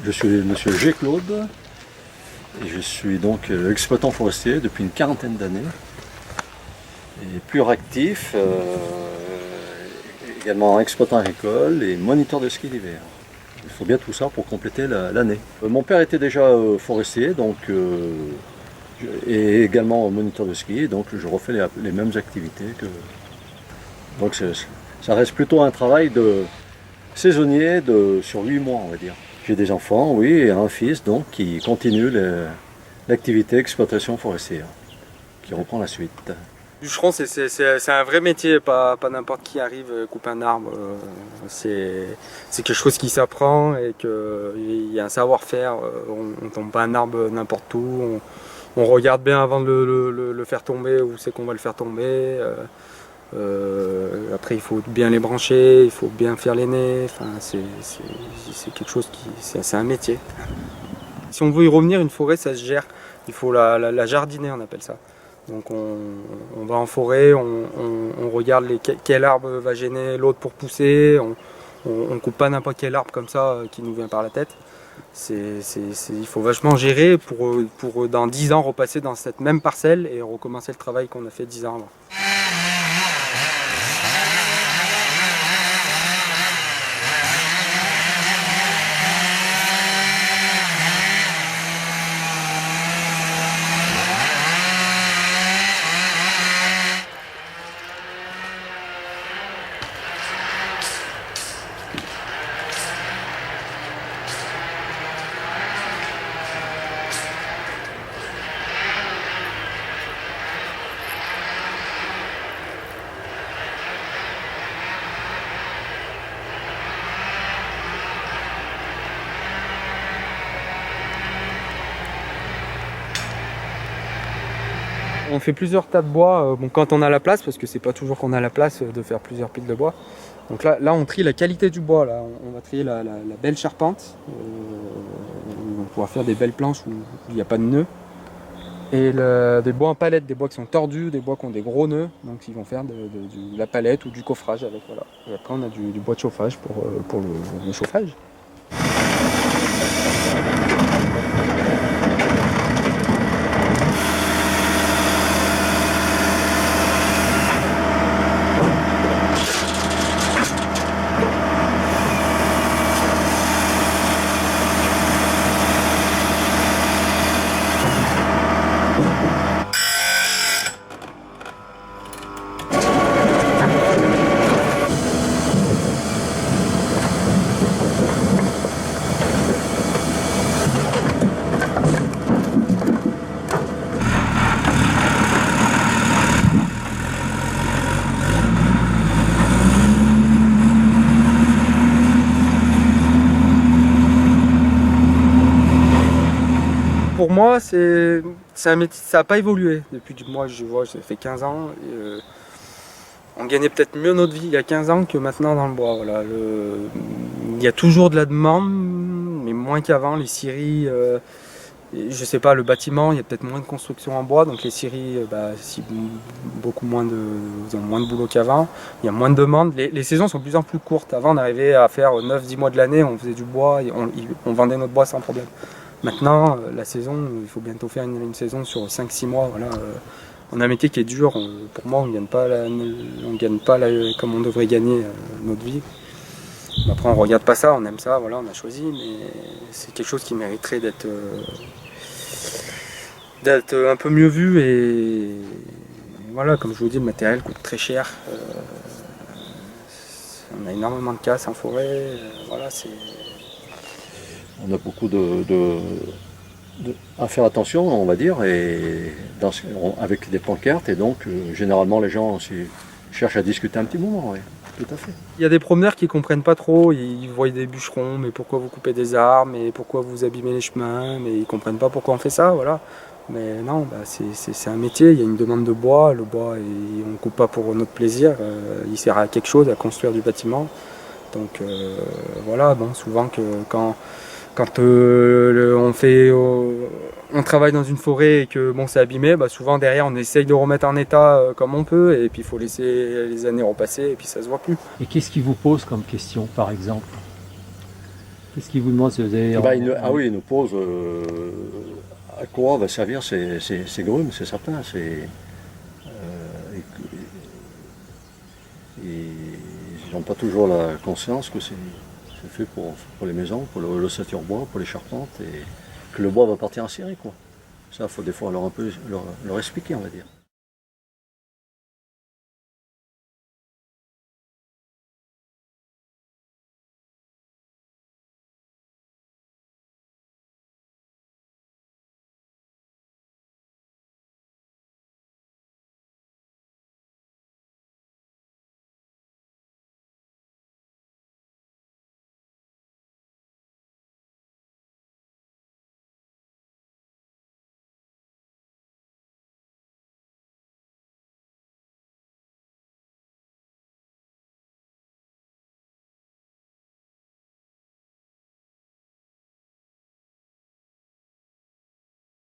Je suis monsieur G. Claude et je suis donc exploitant forestier depuis une quarantaine d'années et plus actif, également exploitant agricole et moniteur de ski d'hiver. Il faut bien tout ça pour compléter l'année. Mon père était déjà forestier donc, et également moniteur de ski, donc je refais les mêmes activités. Donc ça reste plutôt un travail de saisonnier sur 8 mois, on va dire. J'ai des enfants, oui, et un fils donc qui continue l'activité exploitation forestière, qui reprend la suite. Bûcheron, c'est un vrai métier, pas n'importe qui arrive couper un arbre. C'est quelque chose qui s'apprend et qu'il y a un savoir-faire. On ne tombe pas un arbre n'importe où. On regarde bien avant de le faire tomber, où c'est qu'on va le faire tomber. Après, il faut bien les brancher, il faut bien faire les nez. Enfin, c'est quelque chose c'est un métier. Si on veut y revenir, une forêt, ça se gère. Il faut la jardiner, on appelle ça. Donc on va en forêt, on regarde quel arbre va gêner l'autre pour pousser. On coupe pas n'importe quel arbre comme ça qui nous vient par la tête. Il faut vachement gérer pour dans 10 ans repasser dans cette même parcelle et recommencer le travail qu'on a fait 10 ans avant. On fait plusieurs tas de bois quand on a la place, parce que c'est pas toujours qu'on a la place de faire plusieurs piles de bois. Donc là on trie la qualité du bois, là. On va trier la belle charpente. On va pouvoir faire des belles planches où il n'y a pas de nœuds. Et des bois en palette, des bois qui sont tordus, des bois qui ont des gros nœuds, donc ils vont faire de la palette ou du coffrage avec. Voilà. Et après on a du bois de chauffage pour le chauffage. Pour moi, c'est un métier, ça n'a pas évolué depuis moi, je vois, ça fait 15 ans. Et, on gagnait peut-être mieux notre vie il y a 15 ans que maintenant dans le bois. Voilà. Il y a toujours de la demande, mais moins qu'avant. Les scieries, je sais pas, le bâtiment, il y a peut-être moins de construction en bois, donc les scieries, beaucoup moins ils ont moins de boulot qu'avant. Il y a moins de demandes. Les saisons sont de plus en plus courtes. Avant, on arrivait à faire 9-10 mois de l'année, on faisait du bois, et on vendait notre bois sans problème. Maintenant, la saison, il faut bientôt faire une saison sur 5-6 mois. Voilà. On a un métier qui est dur. Pour moi, on ne gagne pas comme on devrait gagner notre vie. Mais après, on ne regarde pas ça, on aime ça, voilà, on a choisi. Mais c'est quelque chose qui mériterait d'être un peu mieux vu. Et voilà, comme je vous dis, le matériel coûte très cher. On a énormément de casse en forêt. Voilà, On a beaucoup à faire attention, on va dire, et avec des pancartes, et donc généralement les gens aussi cherchent à discuter un petit moment, oui, tout à fait. Il y a des promeneurs qui ne comprennent pas trop, ils voient des bûcherons, mais pourquoi vous coupez des arbres, mais pourquoi vous abîmez les chemins, mais ils ne comprennent pas pourquoi on fait ça, voilà. Mais non, c'est un métier, il y a une demande de bois, le bois, on ne coupe pas pour notre plaisir, il sert à quelque chose, à construire du bâtiment. Donc voilà, bon, souvent quand on travaille dans une forêt et que c'est abîmé, souvent derrière on essaye de remettre en état comme on peut, et puis il faut laisser les années repasser et puis ça se voit plus. Et qu'est-ce qui vous pose comme question par exemple? Qu'est-ce qu'ils vous demandent si vous avez... Ah oui, ils nous posent à quoi va servir ces grumes, ces sapins. Ils n'ont pas toujours la conscience que c'est fait pour les maisons, pour l'ossature bois, pour les charpentes, et que le bois va partir en série, quoi. Ça, il faut des fois leur expliquer, on va dire.